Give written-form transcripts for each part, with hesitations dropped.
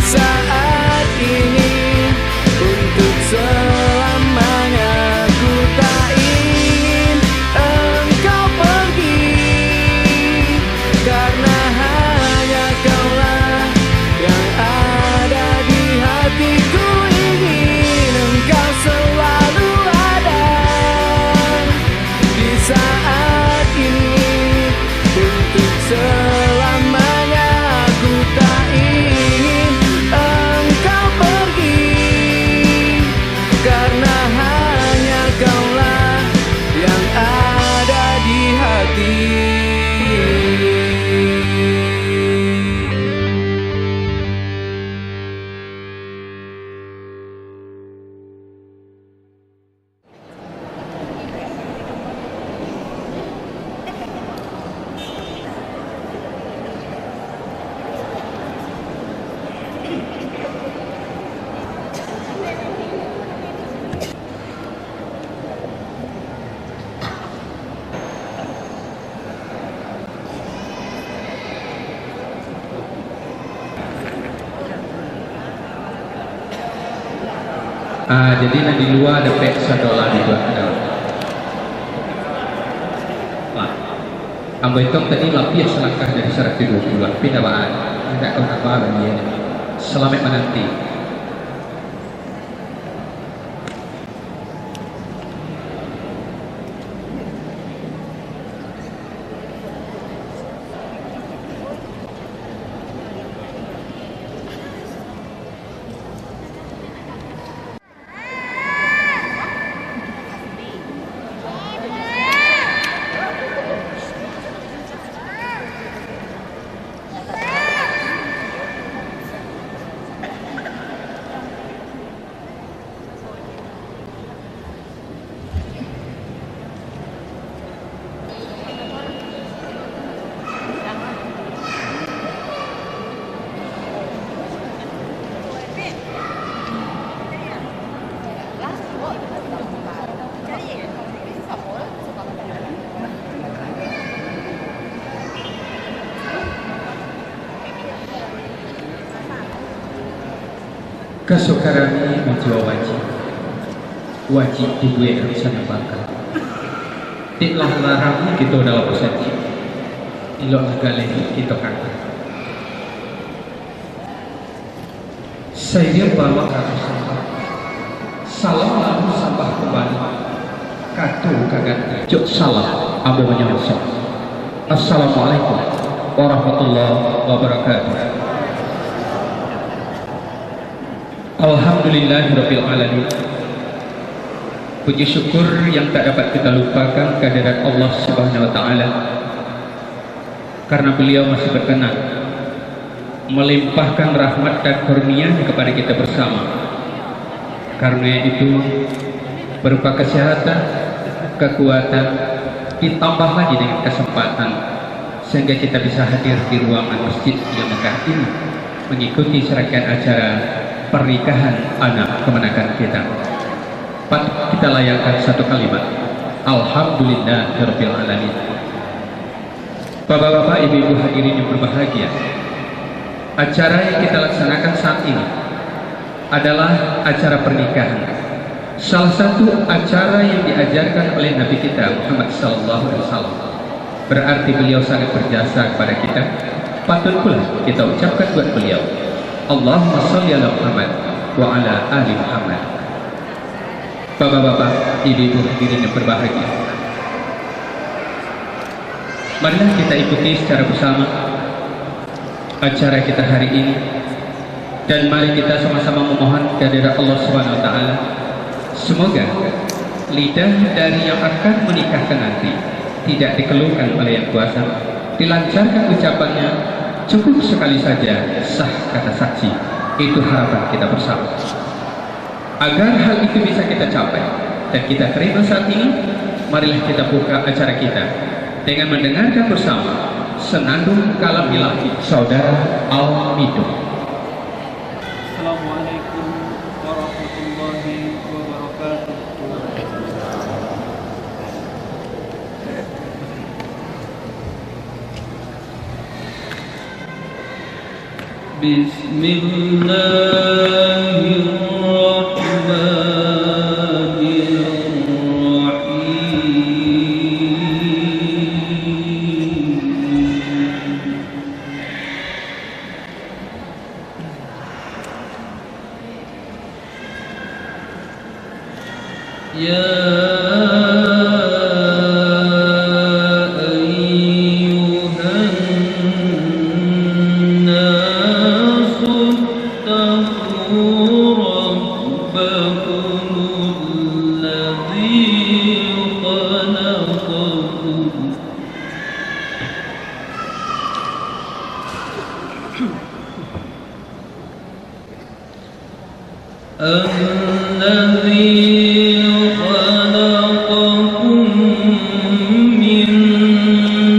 saat ini untuk selamanya. Ku tak ingin engkau pergi, karena hanya kaulah yang ada di hatiku. Ingin engkau selalu ada di saat ini untuk selamanya. Ku tak ingin engkau pergi, karena hanya kaulah yang ada di hati. Jadi di luar ada peksa dolar juga ada. Wah, ambil itu tadi lapis selangkah dari 120 pindahkan. Tidak kau apa lagi. Selamat menanti. Kesukarani menjual wajib dibuat dalam sana bakal. Tiklah larang kita dalam persepsi. Ilok segala kita kata. Saya bawa kata salam lalu sampah kembali. Katu kagat cuk salam abu menyalsa. Assalamualaikum warahmatullahi wabarakatuh. Alhamdulillahirabbil alamin. Puji syukur yang tak dapat kita lupakan kehadirat Allah Subhanahu wa taala, karena beliau masih berkenan melimpahkan rahmat dan karunia kepada kita bersama. Karena itu berupa kesehatan, kekuatan, ditambah lagi dengan kesempatan sehingga kita bisa hadir di ruangan masjid yang megah ini mengikuti serangkaian acara pernikahan anak kemenakan kita. Patut kita layangkan satu kalimat, Alhamdulillahirabbil alamin. Bapak-bapak, ibu-ibu hadirin yang berbahagia, acara yang kita laksanakan saat ini adalah acara pernikahan. Salah satu acara yang diajarkan oleh Nabi kita Muhammad SAW. Berarti beliau sangat berjasa kepada kita. Patut pula kita ucapkan buat beliau, Allahumma sholli ala Muhammad wa ala ali Muhammad. Bapak-bapak, ibu-ibu hadirin yang berbahagia, marilah kita ikuti secara bersama acara kita hari ini, dan mari kita sama-sama memohon kehadirat Allah Subhanahu wa taala. Semoga lidah dari yang akan menikahkan nanti tidak dikeluhkan oleh yang kuasa, dilancarkan ucapannya, cukup sekali saja sah kata saksi. Itu harapan kita bersama. Agar hal itu bisa kita capai dan kita terima saat ini, marilah kita buka acara kita dengan mendengarkan bersama senandung kalam ilahi Saudara Al-Mido. Assalamualaikum warahmatullahi wabarakatuh. بسم الله الرحمن الرحيم يا الذي خلقكم من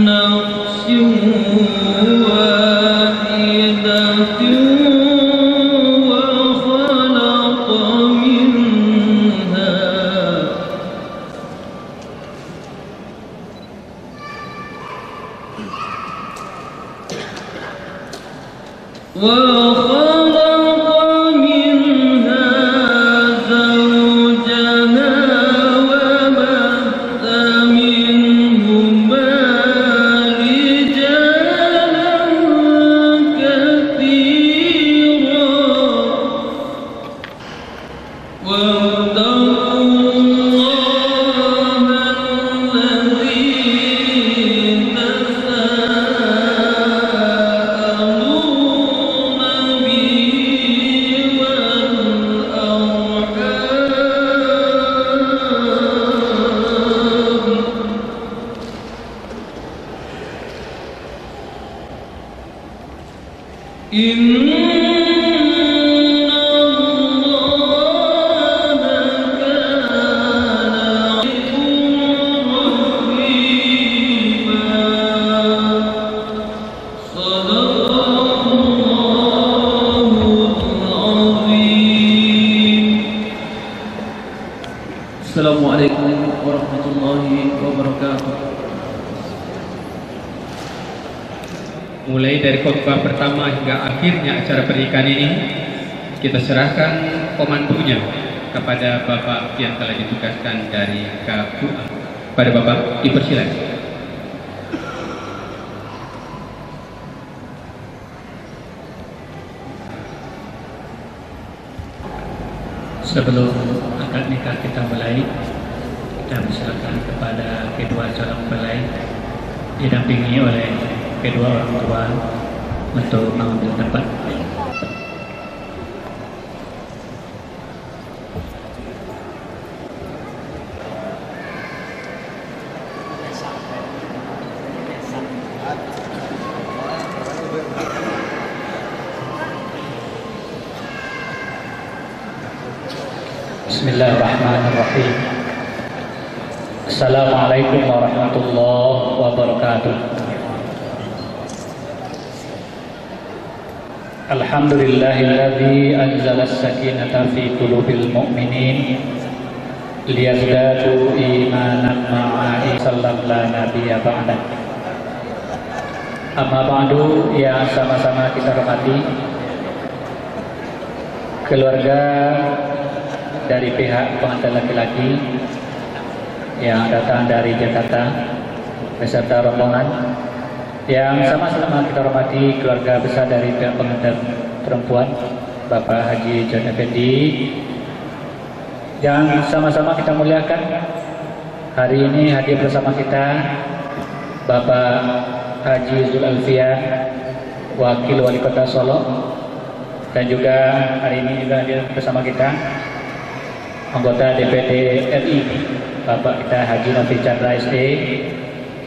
نفس واحدة وخلق منها Assalamualaikum warahmatullahi wabarakatuh. Mulai dari khutbah pertama hingga akhirnya acara pernikahan ini, kita serahkan komandonya kepada Bapak yang telah ditugaskan dari KUA. Pada Bapak, dipersilakan. Sebelum akad nikah kita mulai, kita persilakan kepada kedua calon mempelai didampingi oleh kedua orang tua untuk mengambil tempat. Bismillahirrahmanirrahim. Assalamualaikum warahmatullahi wabarakatuh. Alhamdulillahilladzi anzala as-sakinata fi qulubil mu'minin liyazdadu imanan ma'a sallam la nabiyya ba'da. Amma ba'du, yang sama-sama kita hormati keluarga dari pihak pengantin laki-laki yang datang dari Jakarta beserta rombongan, yang sama-sama kita hormati keluarga besar dari pihak pengantin perempuan Bapak Haji John Effendi, yang sama-sama kita muliakan. Hari ini hadir bersama kita Bapak Haji Zul Alfian, Wakil Wali Kota Solo, dan juga hari ini juga hadir bersama kita anggota DPD RI Bapak kita Haji Novi Chandra SD,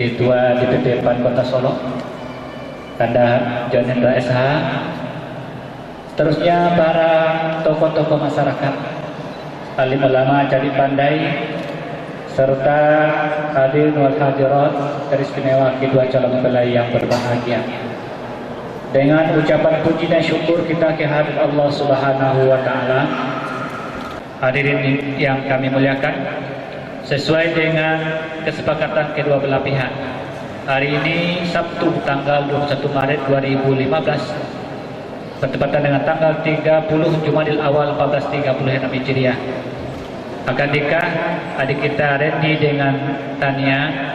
Ketua DPD PAN Kota Solo, Tanda John Hendra SH, terusnya para tokoh-tokoh masyarakat, alim ulama jadi pandai, serta hadirin wal hadirat teristimewa kedua calon mempelai yang berbahagia. Dengan ucapan puji dan syukur kita kehadirat Allah Subhanahu wa taala. Hadirin yang kami muliakan, sesuai dengan kesepakatan kedua belah pihak, hari ini Sabtu tanggal 21 Maret 2015 bertepatan dengan tanggal 30 Jumadil Awal 1436 Hijriah. Akan nikah adik kita Randy dengan Tania.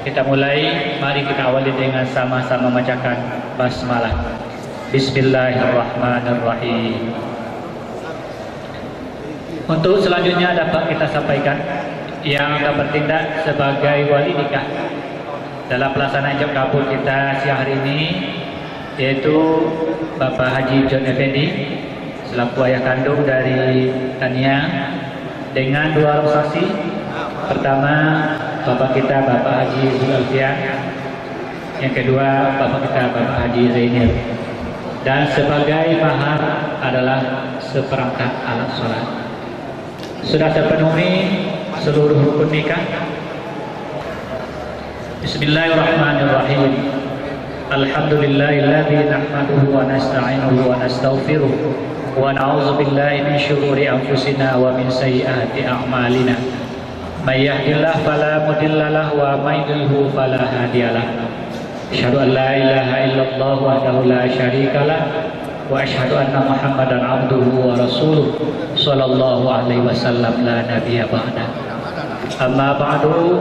Kita mulai, mari kita awali dengan sama-sama membacakan basmalah. Bismillahirrahmanirrahim. Untuk selanjutnya dapat kita sampaikan yang akan bertindak sebagai wali nikah dalam pelaksanaan ijab kabul kita siang hari ini, yaitu Bapak Haji John Effendi selaku ayah kandung dari Tania dengan dua orang saksi. Pertama Bapak kita Bapak Haji Zul Alfian, yang kedua Bapak kita Bapak Haji Zainir, dan sebagai mahar adalah seperangkat alat sholat. Sudah terpenuhi seluruh rukun nikah. Bismillahirrahmanirrahim. Alhamdulillahilladzi nahmaduhu wa nasta'inuhu wa nastaghfiruh wa na'udzu billahi min syururi anfusina wa min sayyiati a'malina. May yahdihillahu fala mudilla lahu wa may yudlilhu fala hadiyalah. Asyhadu an la ilaha illallah wahdahu la syarikalah wa asyhadu anna Muhammadan abduhu wa rasuluh sallallahu alaihi wasallam la nabiyya ba'da. Amma ba'du,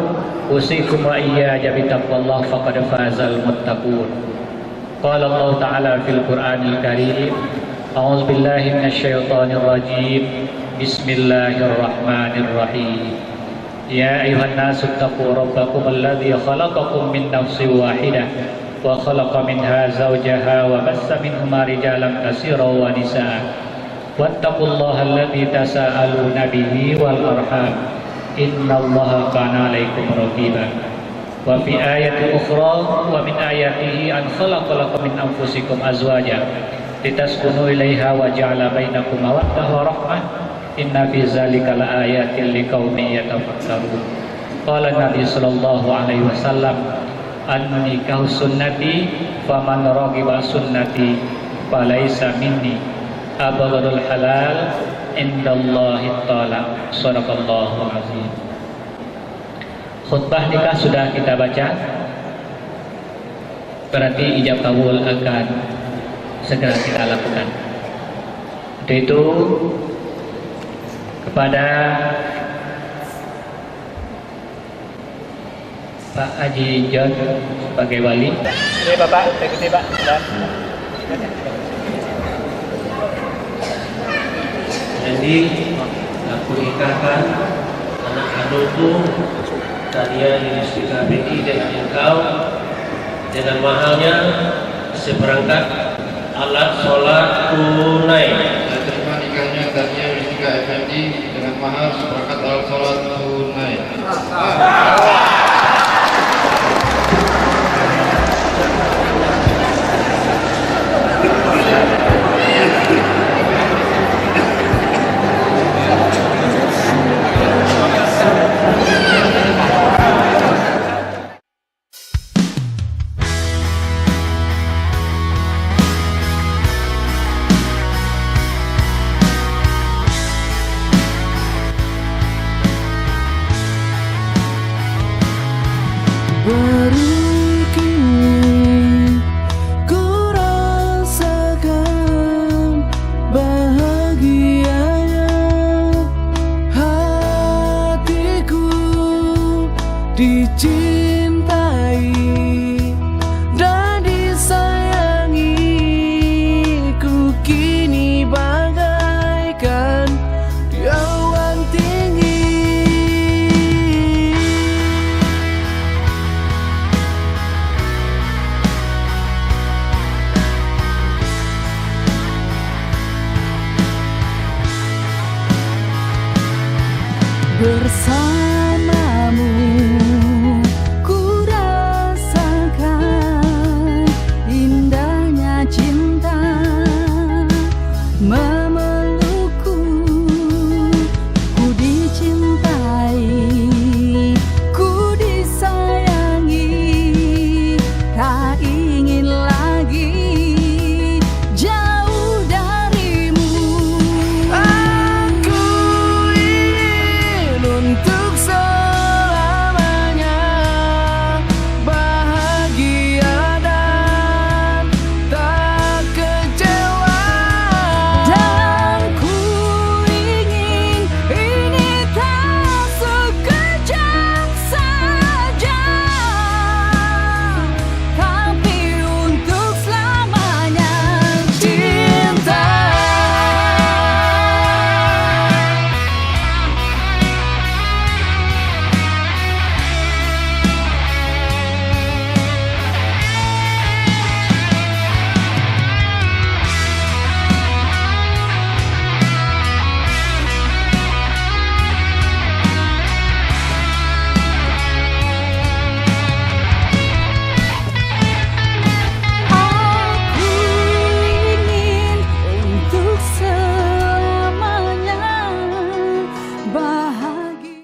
usikum wa iyaya bi taqwallah faqad fazal muttaqun. Qala Allah ta'ala fil Qur'anil Karim, a'udzu billahi minasyaitonir rajim. Bismillahirrahmanirrahim. Ya ayuhan nasu taqu rabbakum alladzi khalaqakum min nafsin wahidah wa khalaqa minha zawjaha wa bassa minhuma rijalan katsiran wa nisaa. Wattaqullaha alladzi tasaaluna bihi wal arham. Innallaha kana 'alaikum raqiba. Wa fi ayatin ukhra wa min ayatihi an khalaqa lakum min anfusikum azwajan litaskunu ilaiha wa ja'ala bainakum mawaddah wa rahmah. Inna fi zalika laayatin liqaumin yatafakkarun. Qala Nabi sallallahu alaihi wasallam, an-nikahu sunnati faman raghiba sunnati falaysa minni. Abghadul halal indallahi ta'ala. Shadaqallahu azim. Khutbah nikah sudah kita baca, berarti ijab kabul akan segera kita lakukan. Untuk itu kepada Pak Haji John sebagai wali. Ini Bapak, ikuti Pak. Jadi aku nikahkan anak kandungku Tania Yuniski KPI dengan engkau dengan mahalnya seperangkat alat sholat tunai. Saya terima nikahnya Tania Yuniski Effendi dengan mahar seperangkat alat sholat tunai. Baru kini ku rasakan bahagianya hatiku dicintai dan disayangi. Ku kini bagaikan di awan tinggi. Bersama